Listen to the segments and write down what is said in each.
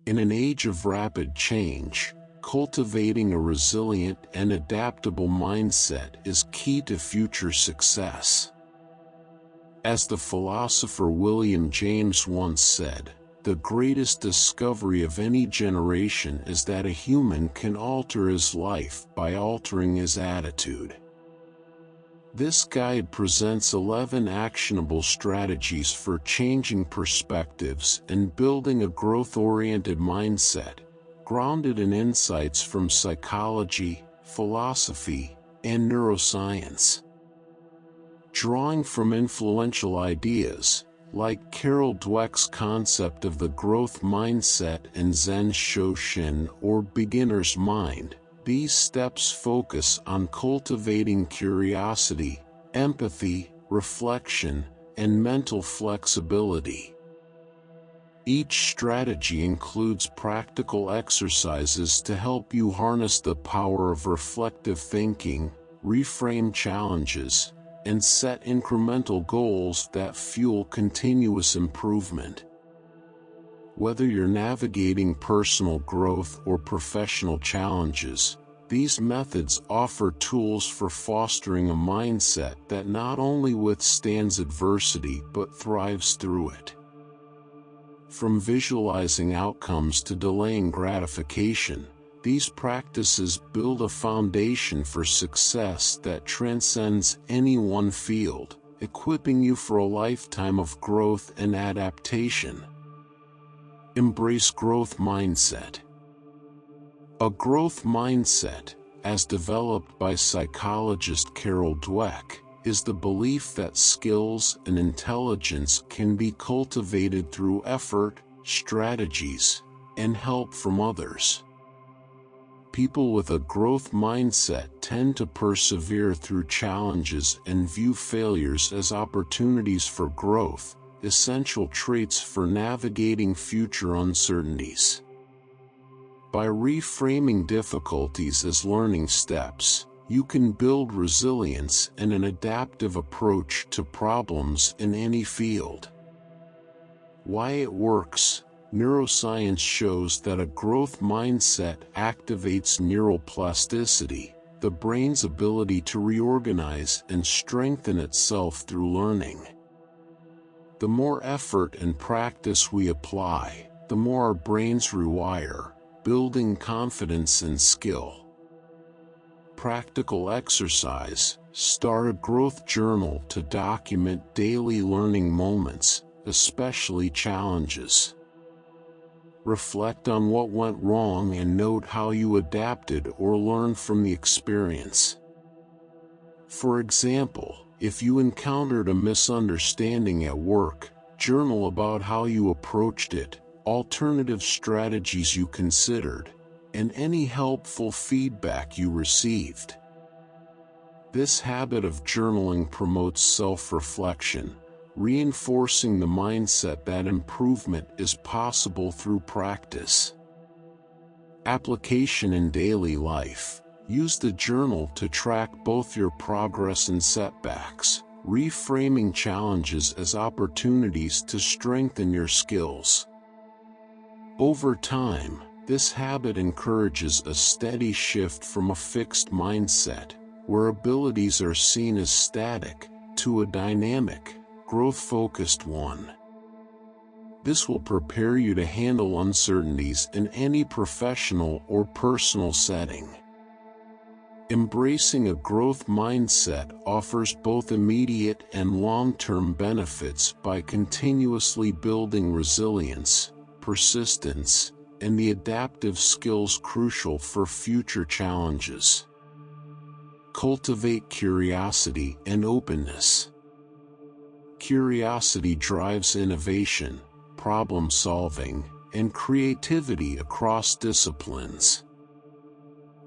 In an age of rapid change, cultivating a resilient and adaptable mindset is key to future success. As the philosopher William James once said, "The greatest discovery of any generation is that a human can alter his life by altering his attitude." This guide presents 11 actionable strategies for changing perspectives and building a growth-oriented mindset, grounded in insights from psychology, philosophy, and neuroscience. Drawing from influential ideas, like Carol Dweck's concept of the growth mindset and Zen Shoshin or beginner's mind, these steps focus on cultivating curiosity, empathy, reflection, and mental flexibility. Each strategy includes practical exercises to help you harness the power of reflective thinking, reframe challenges, and set incremental goals that fuel continuous improvement. Whether you're navigating personal growth or professional challenges, these methods offer tools for fostering a mindset that not only withstands adversity but thrives through it. From visualizing outcomes to delaying gratification, these practices build a foundation for success that transcends any one field, equipping you for a lifetime of growth and adaptation. Embrace growth mindset. A growth mindset, as developed by psychologist Carol Dweck, is the belief that skills and intelligence can be cultivated through effort, strategies, and help from others. People with a growth mindset tend to persevere through challenges and view failures as opportunities for growth, essential traits for navigating future uncertainties. By reframing difficulties as learning steps, you can build resilience and an adaptive approach to problems in any field. Why it works. Neuroscience shows that a growth mindset activates neural plasticity, the brain's ability to reorganize and strengthen itself through learning. The more effort and practice we apply, the more our brains rewire, building confidence and skill. Practical exercise. Start a growth journal to document daily learning moments, especially challenges. Reflect on what went wrong and note how you adapted or learned from the experience. For example, if you encountered a misunderstanding at work, journal about how you approached it, alternative strategies you considered, and any helpful feedback you received. This habit of journaling promotes self-reflection, reinforcing the mindset that improvement is possible through practice. Application in daily life. Use the journal to track both your progress and setbacks, reframing challenges as opportunities to strengthen your skills. Over time, this habit encourages a steady shift from a fixed mindset, where abilities are seen as static, to a dynamic, growth-focused one. This will prepare you to handle uncertainties in any professional or personal setting. Embracing a growth mindset offers both immediate and long-term benefits by continuously building resilience, persistence, and the adaptive skills crucial for future challenges. Cultivate curiosity and openness. Curiosity drives innovation, problem-solving, and creativity across disciplines.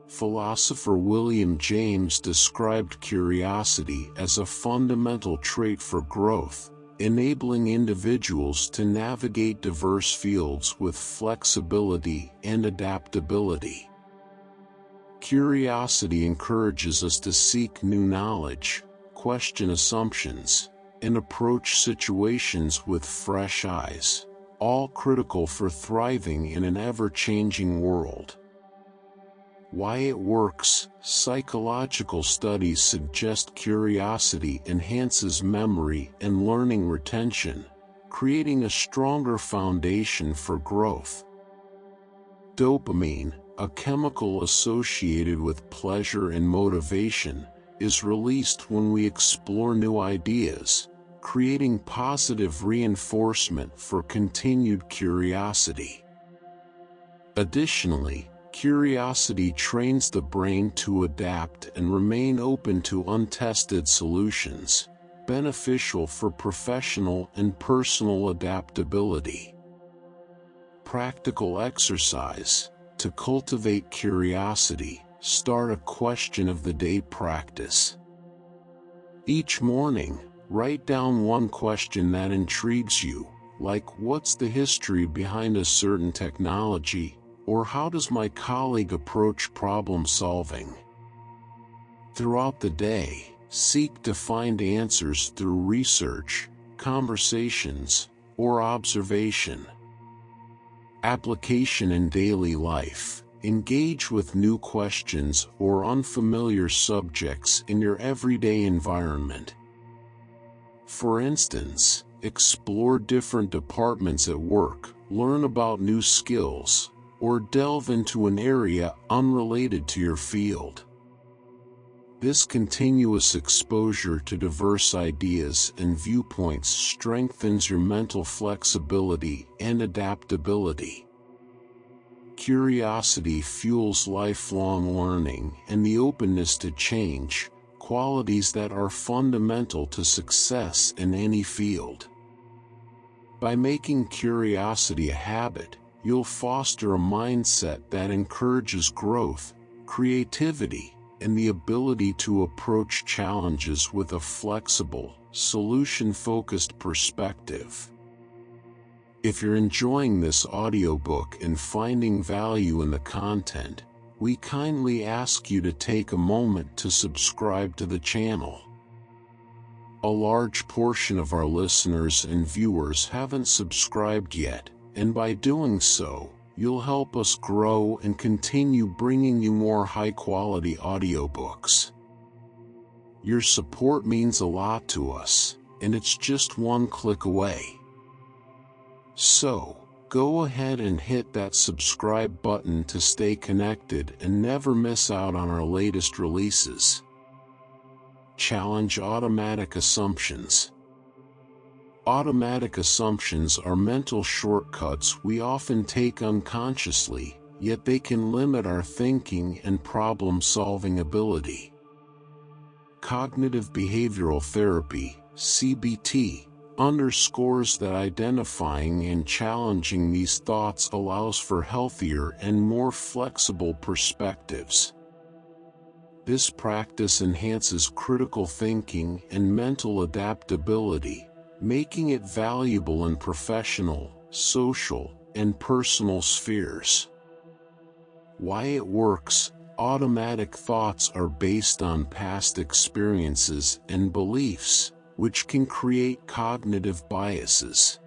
Philosopher William James described curiosity as a fundamental trait for growth, enabling individuals to navigate diverse fields with flexibility and adaptability. Curiosity encourages us to seek new knowledge, question assumptions, and approach situations with fresh eyes, all critical for thriving in an ever-changing world. Why it works. Psychological studies suggest curiosity enhances memory and learning retention, creating a stronger foundation for growth. Dopamine, a chemical associated with pleasure and motivation, is released when we explore new ideas, creating positive reinforcement for continued curiosity. Additionally, curiosity trains the brain to adapt and remain open to untested solutions, beneficial for professional and personal adaptability. Practical exercise. To cultivate curiosity, start a question of the day practice. Each morning, write down one question that intrigues you, like what's the history behind a certain technology, or how does my colleague approach problem solving? Throughout the day, seek to find answers through research, conversations, or observation. Application in daily life. Engage with new questions or unfamiliar subjects in your everyday environment. For instance, explore different departments at work, learn about new skills, or delve into an area unrelated to your field. This continuous exposure to diverse ideas and viewpoints strengthens your mental flexibility and adaptability. Curiosity fuels lifelong learning and the openness to change, qualities that are fundamental to success in any field. By making curiosity a habit, you'll foster a mindset that encourages growth, creativity, and the ability to approach challenges with a flexible, solution-focused perspective. If you're enjoying this audiobook and finding value in the content, we kindly ask you to take a moment to subscribe to the channel. A large portion of our listeners and viewers haven't subscribed yet, and by doing so, you'll help us grow and continue bringing you more high-quality audiobooks. Your support means a lot to us, and it's just one click away. So, go ahead and hit that subscribe button to stay connected and never miss out on our latest releases. Challenge automatic assumptions. Automatic assumptions are mental shortcuts we often take unconsciously, yet they can limit our thinking and problem-solving ability. Cognitive behavioral therapy, CBT, underscores that identifying and challenging these thoughts allows for healthier and more flexible perspectives. This practice enhances critical thinking and mental adaptability, making it valuable in professional, social, and personal spheres. Why it works. Automatic thoughts are based on past experiences and beliefs, which can create cognitive biases.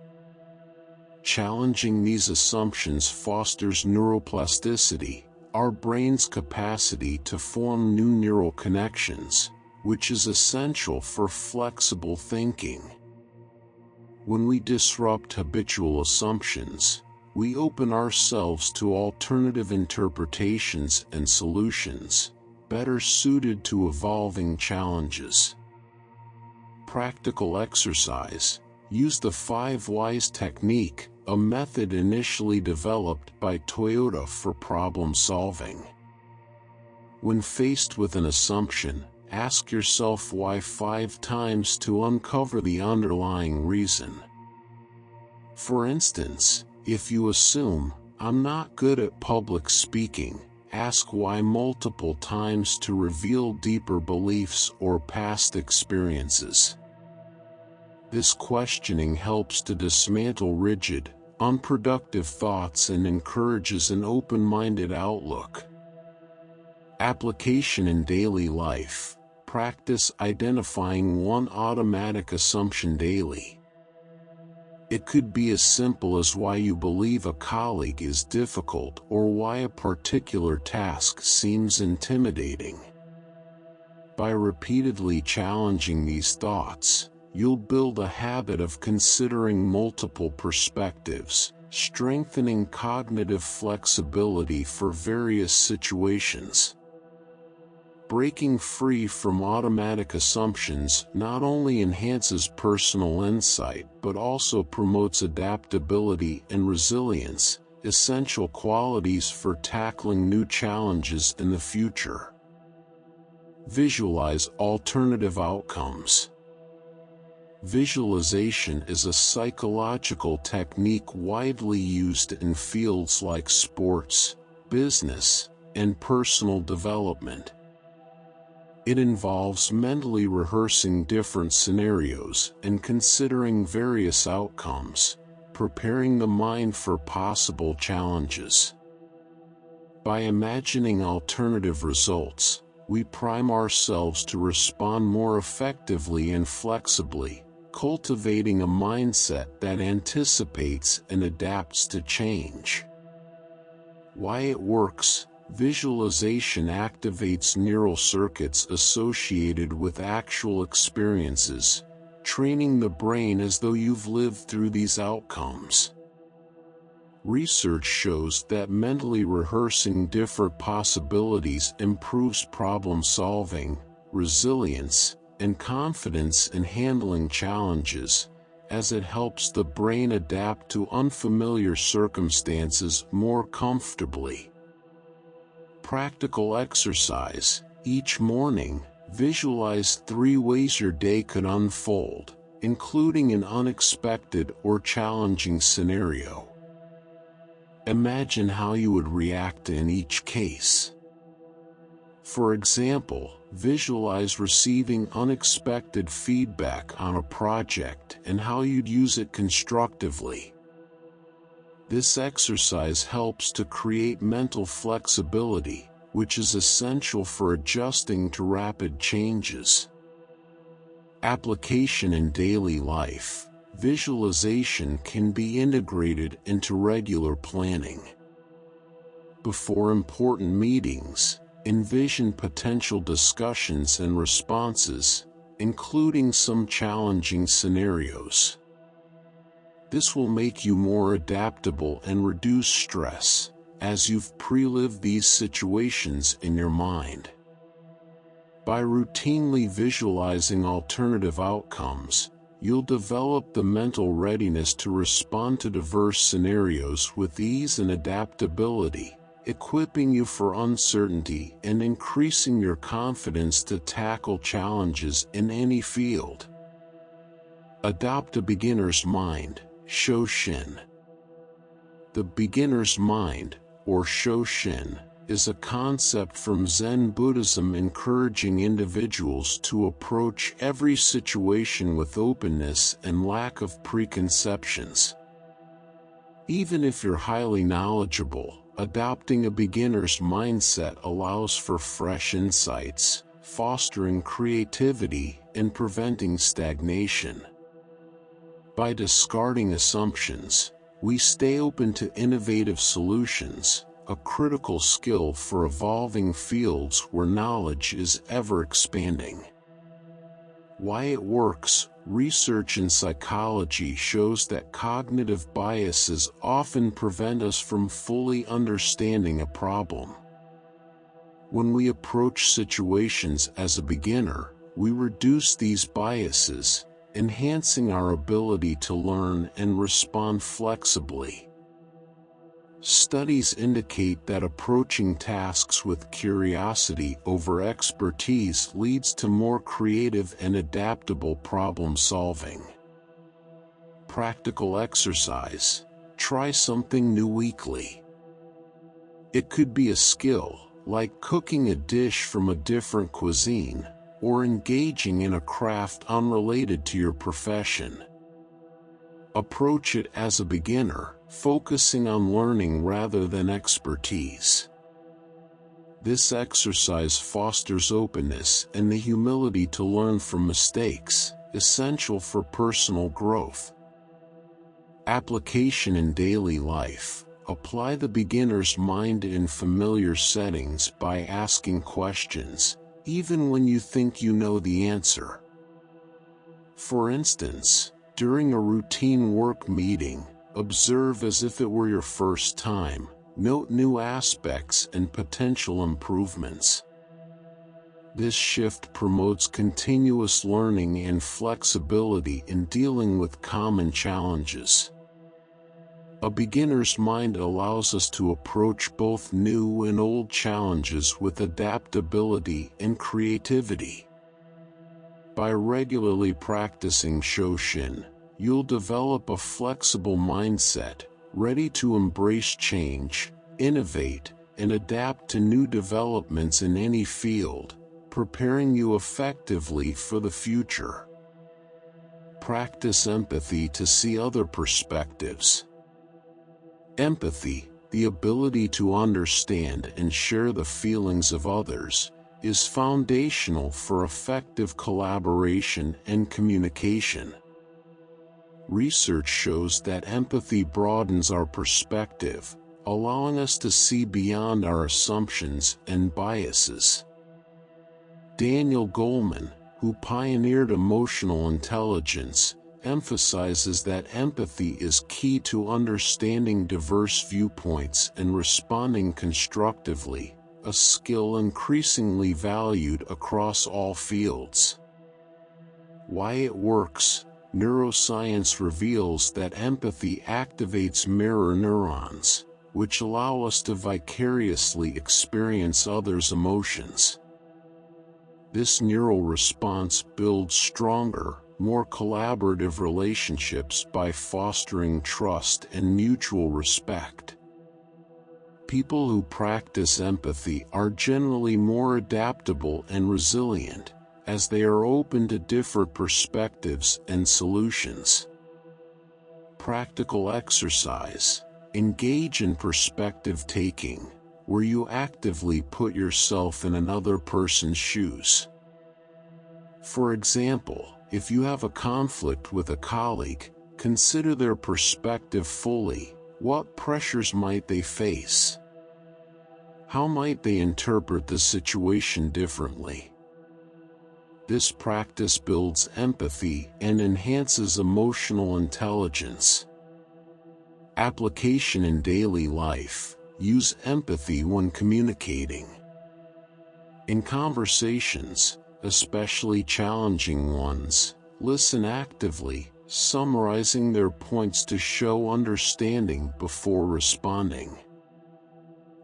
Challenging these assumptions fosters neuroplasticity, our brain's capacity to form new neural connections, which is essential for flexible thinking. When we disrupt habitual assumptions, we open ourselves to alternative interpretations and solutions, better suited to evolving challenges. Practical exercise. Use the 5 Whys technique, a method initially developed by Toyota for problem solving. When faced with an assumption, ask yourself why 5 times to uncover the underlying reason. For instance, if you assume, "I'm not good at public speaking," ask why multiple times to reveal deeper beliefs or past experiences. This questioning helps to dismantle rigid, unproductive thoughts and encourages an open-minded outlook. Application in daily life. Practice identifying one automatic assumption daily. It could be as simple as why you believe a colleague is difficult or why a particular task seems intimidating. By repeatedly challenging these thoughts, you'll build a habit of considering multiple perspectives, strengthening cognitive flexibility for various situations. Breaking free from automatic assumptions not only enhances personal insight but also promotes adaptability and resilience, essential qualities for tackling new challenges in the future. Visualize alternative outcomes. Visualization is a psychological technique widely used in fields like sports, business, and personal development. It involves mentally rehearsing different scenarios and considering various outcomes, preparing the mind for possible challenges. By imagining alternative results, we prime ourselves to respond more effectively and flexibly, cultivating a mindset that anticipates and adapts to change. Why it works. Visualization activates neural circuits associated with actual experiences, training the brain as though you've lived through these outcomes. Research shows that mentally rehearsing different possibilities improves problem solving, resilience, and confidence in handling challenges, as it helps the brain adapt to unfamiliar circumstances more comfortably. Practical exercise. Each morning, visualize 3 ways your day could unfold, including an unexpected or challenging scenario. Imagine how you would react in each case. For example, visualize receiving unexpected feedback on a project and how you'd use it constructively. This exercise helps to create mental flexibility, which is essential for adjusting to rapid changes. Application in daily life. Visualization can be integrated into regular planning. Before important meetings, envision potential discussions and responses, including some challenging scenarios. This will make you more adaptable and reduce stress, as you've pre-lived these situations in your mind. By routinely visualizing alternative outcomes, you'll develop the mental readiness to respond to diverse scenarios with ease and adaptability, equipping you for uncertainty and increasing your confidence to tackle challenges in any field. Adopt a beginner's mind. Shoshin. The beginner's mind, or Shoshin, is a concept from Zen Buddhism encouraging individuals to approach every situation with openness and lack of preconceptions. Even if you're highly knowledgeable, adopting a beginner's mindset allows for fresh insights, fostering creativity and preventing stagnation. By discarding assumptions, we stay open to innovative solutions, a critical skill for evolving fields where knowledge is ever expanding. Why it works. Research in psychology shows that cognitive biases often prevent us from fully understanding a problem. When we approach situations as a beginner, we reduce these biases, enhancing our ability to learn and respond flexibly. Studies indicate that approaching tasks with curiosity over expertise leads to more creative and adaptable problem solving. Practical exercise. Try something new weekly. It could be a skill, like cooking a dish from a different cuisine, or engaging in a craft unrelated to your profession. Approach it as a beginner, focusing on learning rather than expertise. This exercise fosters openness and the humility to learn from mistakes, essential for personal growth. Application in daily life. Apply the beginner's mind in familiar settings by asking questions, even when you think you know the answer. For instance, during a routine work meeting, observe as if it were your first time. Note new aspects and potential improvements. This shift promotes continuous learning and flexibility in dealing with common challenges. A beginner's mind allows us to approach both new and old challenges with adaptability and creativity. By regularly practicing Shoshin, you'll develop a flexible mindset, ready to embrace change, innovate, and adapt to new developments in any field, preparing you effectively for the future. Practice empathy to see other perspectives. Empathy, the ability to understand and share the feelings of others, is foundational for effective collaboration and communication. Research shows that empathy broadens our perspective, allowing us to see beyond our assumptions and biases. Daniel Goleman, who pioneered emotional intelligence, emphasizes that empathy is key to understanding diverse viewpoints and responding constructively, a skill increasingly valued across all fields. Why it works. Neuroscience reveals that empathy activates mirror neurons, which allow us to vicariously experience others' emotions. This neural response builds stronger, more collaborative relationships by fostering trust and mutual respect. People who practice empathy are generally more adaptable and resilient, as they are open to different perspectives and solutions. Practical exercise. Engage in perspective taking, where you actively put yourself in another person's shoes. For example, if you have a conflict with a colleague, consider their perspective fully. What pressures might they face? How might they interpret the situation differently? This practice builds empathy and enhances emotional intelligence. Application in daily life. Use empathy when communicating. In conversations, especially challenging ones, listen actively, summarizing their points to show understanding before responding.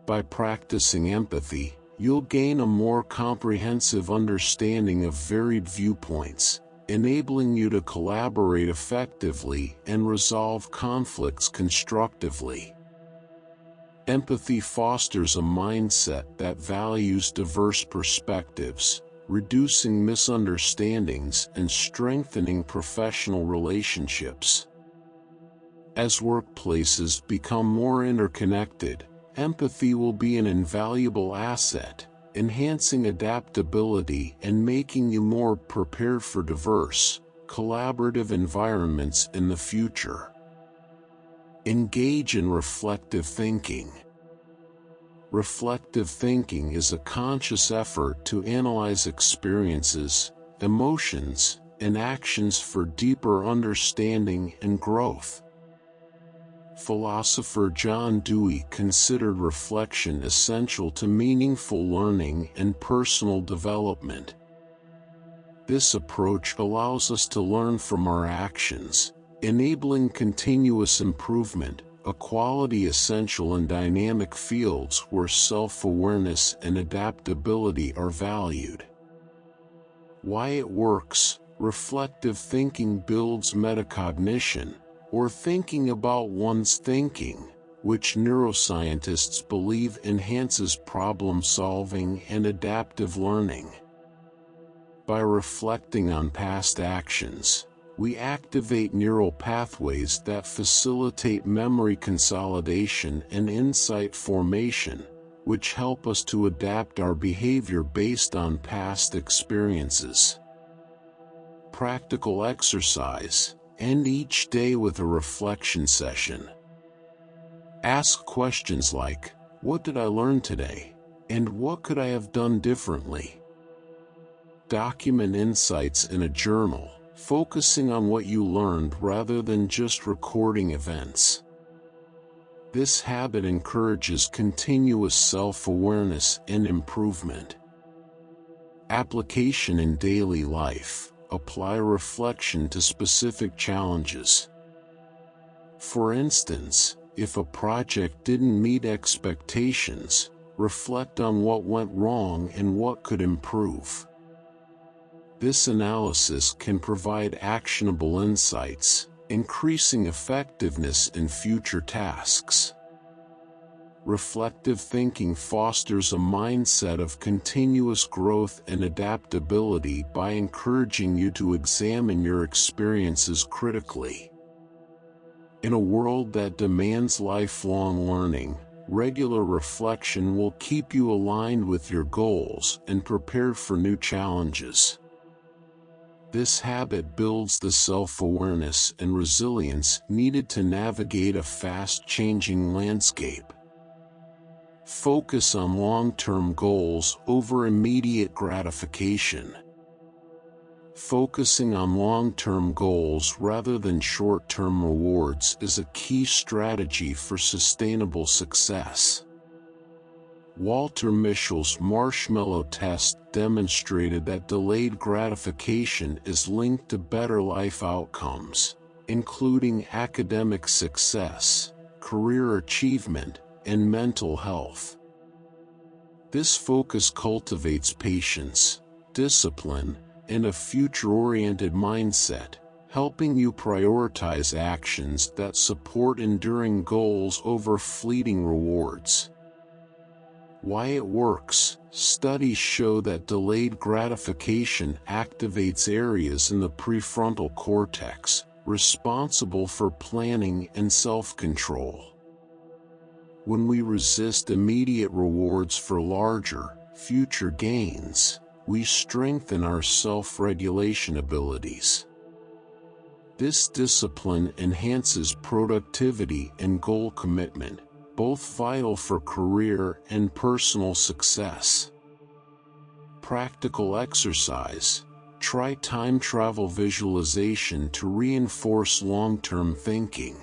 By practicing empathy, you'll gain a more comprehensive understanding of varied viewpoints, enabling you to collaborate effectively and resolve conflicts constructively. Empathy fosters a mindset that values diverse perspectives, reducing misunderstandings and strengthening professional relationships. As workplaces become more interconnected, empathy will be an invaluable asset, enhancing adaptability and making you more prepared for diverse, collaborative environments in the future. Engage in reflective thinking. Reflective thinking is a conscious effort to analyze experiences, emotions, and actions for deeper understanding and growth. Philosopher John Dewey considered reflection essential to meaningful learning and personal development. This approach allows us to learn from our actions, enabling continuous improvement, a quality essential in dynamic fields where self-awareness and adaptability are valued. Why it works. Reflective thinking builds metacognition, or thinking about one's thinking, which neuroscientists believe enhances problem-solving and adaptive learning. By reflecting on past actions, we activate neural pathways that facilitate memory consolidation and insight formation, which help us to adapt our behavior based on past experiences. Practical exercise. End each day with a reflection session. Ask questions like, what did I learn today? And what could I have done differently? Document insights in a journal, focusing on what you learned rather than just recording events. This habit encourages continuous self-awareness and improvement. Application in daily life. Apply reflection to specific challenges. For instance, if a project didn't meet expectations, reflect on what went wrong and what could improve. This analysis can provide actionable insights, increasing effectiveness in future tasks. Reflective thinking fosters a mindset of continuous growth and adaptability by encouraging you to examine your experiences critically. In a world that demands lifelong learning, regular reflection will keep you aligned with your goals and prepared for new challenges. This habit builds the self-awareness and resilience needed to navigate a fast-changing landscape. Focus on long-term goals over immediate gratification. Focusing on long-term goals rather than short-term rewards is a key strategy for sustainable success. Walter Mischel's marshmallow test demonstrated that delayed gratification is linked to better life outcomes, including academic success, career achievement, and mental health. This focus cultivates patience, discipline, and a future-oriented mindset, helping you prioritize actions that support enduring goals over fleeting rewards. Why it works. Studies show that delayed gratification activates areas in the prefrontal cortex, responsible for planning and self-control. When we resist immediate rewards for larger, future gains, we strengthen our self-regulation abilities. This discipline enhances productivity and goal commitment, both vital for career and personal success. Practical exercise. Try time travel visualization to reinforce long-term thinking.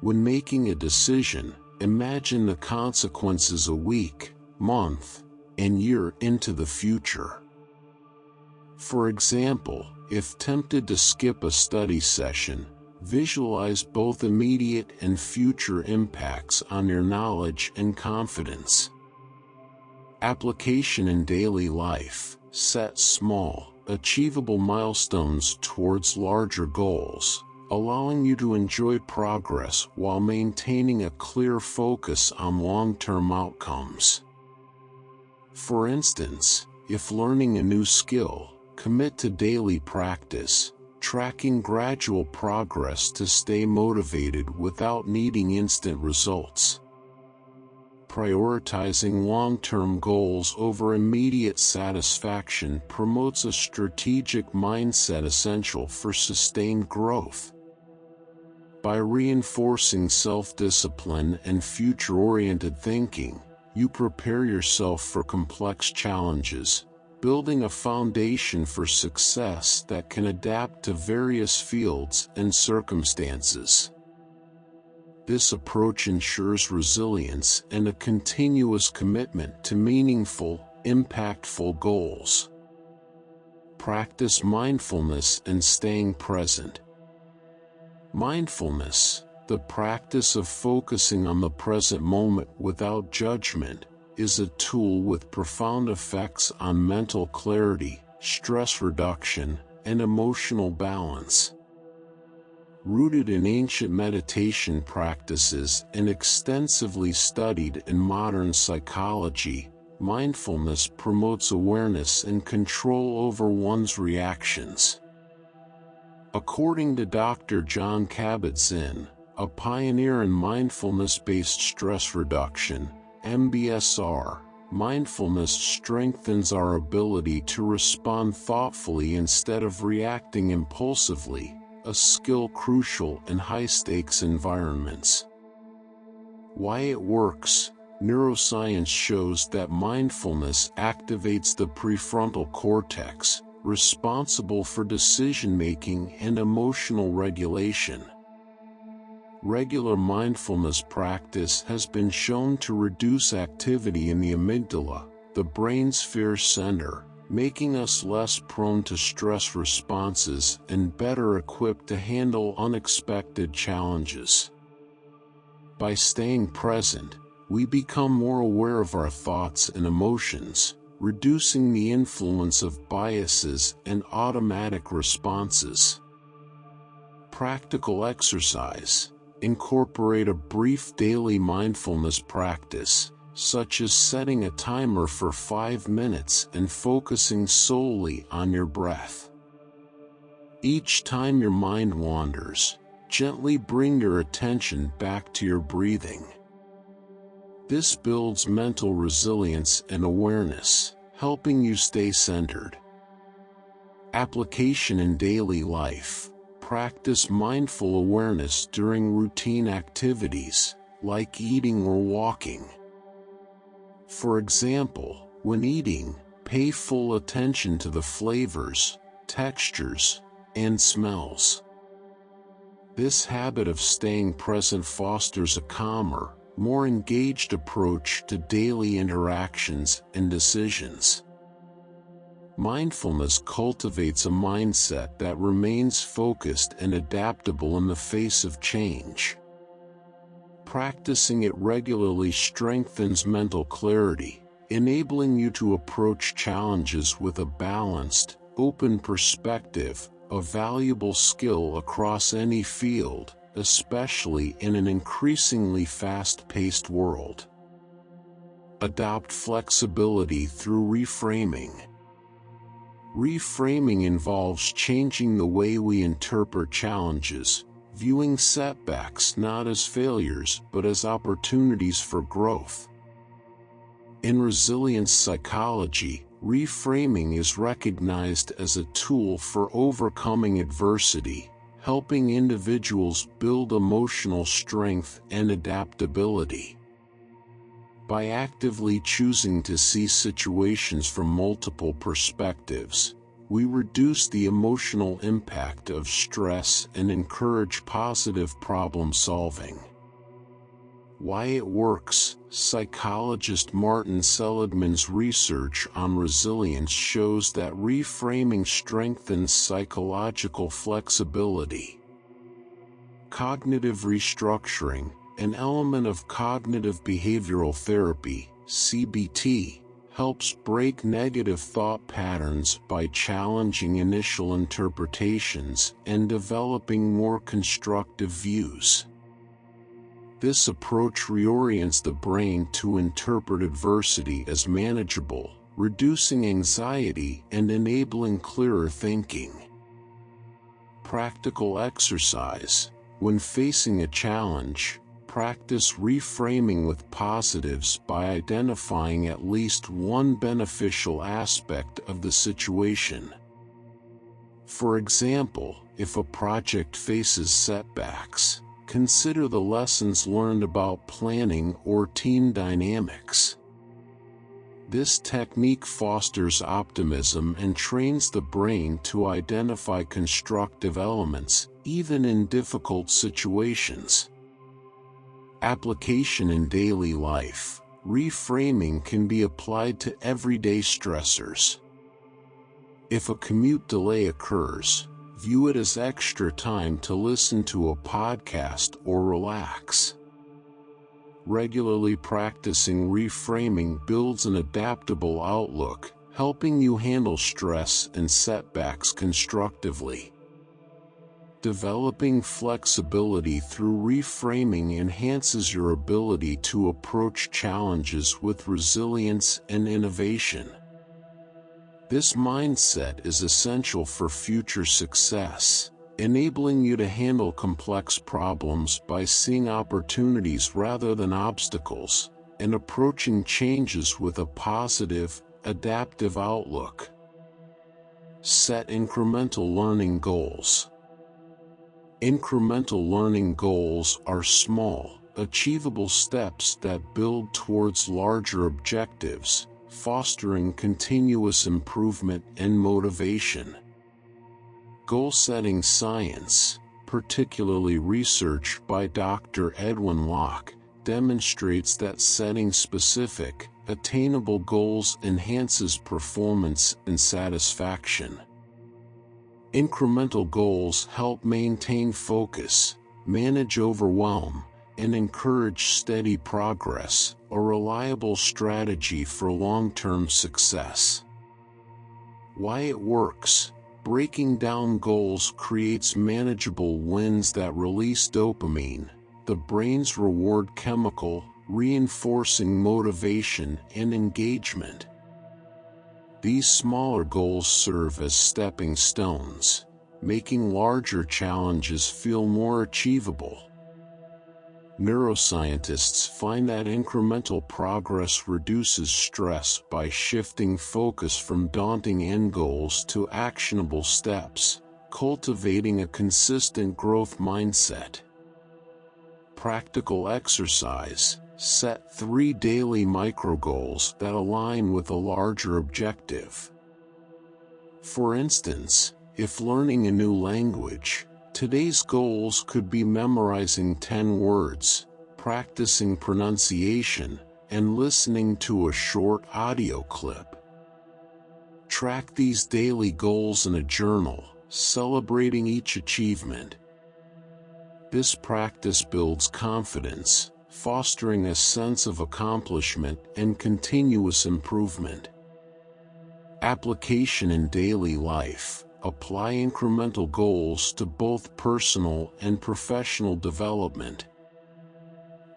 When making a decision, imagine the consequences a week, month, and year into the future. For example, if tempted to skip a study session, visualize both immediate and future impacts on your knowledge and confidence. Application in daily life. Set small, achievable milestones towards larger goals, allowing you to enjoy progress while maintaining a clear focus on long-term outcomes. For instance, if learning a new skill, commit to daily practice, tracking gradual progress to stay motivated without needing instant results. Prioritizing long-term goals over immediate satisfaction promotes a strategic mindset essential for sustained growth. By reinforcing self-discipline and future-oriented thinking, you prepare yourself for complex challenges, building a foundation for success that can adapt to various fields and circumstances. This approach ensures resilience and a continuous commitment to meaningful, impactful goals. Practice mindfulness and staying present. Mindfulness, the practice of focusing on the present moment without judgment, is a tool with profound effects on mental clarity, stress reduction, and emotional balance. Rooted in ancient meditation practices and extensively studied in modern psychology, mindfulness promotes awareness and control over one's reactions. According to Dr. Jon Kabat-Zinn, a pioneer in mindfulness-based stress reduction, MBSR, mindfulness strengthens our ability to respond thoughtfully instead of reacting impulsively, a skill crucial in high-stakes environments. Why it works. Neuroscience shows that mindfulness activates the prefrontal cortex, responsible for decision-making and emotional regulation. Regular mindfulness practice has been shown to reduce activity in the amygdala, the brain's fear center, making us less prone to stress responses and better equipped to handle unexpected challenges. By staying present, we become more aware of our thoughts and emotions, reducing the influence of biases and automatic responses. Practical exercise. Incorporate a brief daily mindfulness practice, such as setting a timer for 5 minutes and focusing solely on your breath. Each time your mind wanders, gently bring your attention back to your breathing. This builds mental resilience and awareness, helping you stay centered. Application in daily life. Practice mindful awareness during routine activities, like eating or walking. For example, when eating, pay full attention to the flavors, textures, and smells. This habit of staying present fosters a calmer, more engaged approach to daily interactions and decisions. Mindfulness cultivates a mindset that remains focused and adaptable in the face of change. Practicing it regularly strengthens mental clarity, enabling you to approach challenges with a balanced, open perspective, a valuable skill across any field, especially in an increasingly fast-paced world. Adopt flexibility through reframing. Reframing involves changing the way we interpret challenges, viewing setbacks not as failures but as opportunities for growth. In resilience psychology, reframing is recognized as a tool for overcoming adversity, helping individuals build emotional strength and adaptability. By actively choosing to see situations from multiple perspectives, we reduce the emotional impact of stress and encourage positive problem solving. Why it works. Psychologist Martin Seligman's research on resilience shows that reframing strengthens psychological flexibility. Cognitive restructuring, an element of cognitive behavioral therapy, CBT, helps break negative thought patterns by challenging initial interpretations and developing more constructive views. This approach reorients the brain to interpret adversity as manageable, reducing anxiety and enabling clearer thinking. Practical exercise. When facing a challenge, practice reframing with positives by identifying at least one beneficial aspect of the situation. For example, if a project faces setbacks, consider the lessons learned about planning or team dynamics. This technique fosters optimism and trains the brain to identify constructive elements, even in difficult situations. Application in daily life. Reframing can be applied to everyday stressors. If a commute delay occurs, view it as extra time to listen to a podcast or relax. Regularly practicing reframing builds an adaptable outlook, helping you handle stress and setbacks constructively. Developing flexibility through reframing enhances your ability to approach challenges with resilience and innovation. This mindset is essential for future success, enabling you to handle complex problems by seeing opportunities rather than obstacles, and approaching changes with a positive, adaptive outlook. Set incremental learning goals. Incremental learning goals are small, achievable steps that build towards larger objectives, fostering continuous improvement and motivation. Goal-setting science, particularly research by Dr. Edwin Locke, demonstrates that setting specific, attainable goals enhances performance and satisfaction. Incremental goals help maintain focus, manage overwhelm, and encourage steady progress, a reliable strategy for long-term success. Why it works. Breaking down goals creates manageable wins that release dopamine, the brain's reward chemical, reinforcing motivation and engagement. These smaller goals serve as stepping stones, making larger challenges feel more achievable. Neuroscientists find that incremental progress reduces stress by shifting focus from daunting end goals to actionable steps, cultivating a consistent growth mindset. Practical exercise. Set 3 daily micro-goals that align with a larger objective. For instance, if learning a new language, today's goals could be memorizing 10 words, practicing pronunciation, and listening to a short audio clip. Track these daily goals in a journal, celebrating each achievement. This practice builds confidence, fostering a sense of accomplishment and continuous improvement. Application in daily life. Apply incremental goals to both personal and professional development.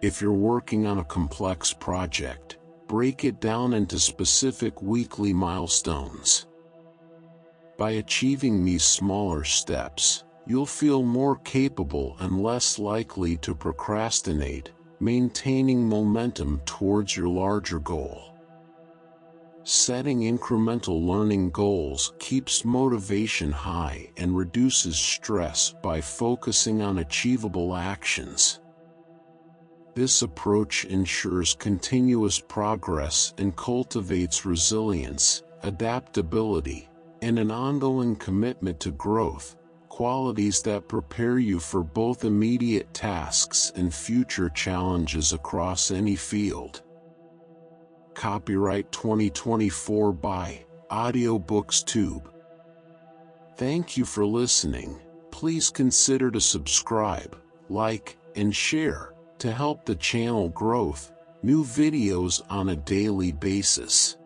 If you're working on a complex project, break it down into specific weekly milestones. By achieving these smaller steps, you'll feel more capable and less likely to procrastinate, maintaining momentum towards your larger goal. Setting incremental learning goals keeps motivation high and reduces stress by focusing on achievable actions. This approach ensures continuous progress and cultivates resilience, adaptability, and an ongoing commitment to growth, qualities that prepare you for both immediate tasks and future challenges across any field. Copyright 2024 by AudioBooksTube. Thank you for listening. Please consider to subscribe, like, and share to help the channel grow new videos on a daily basis.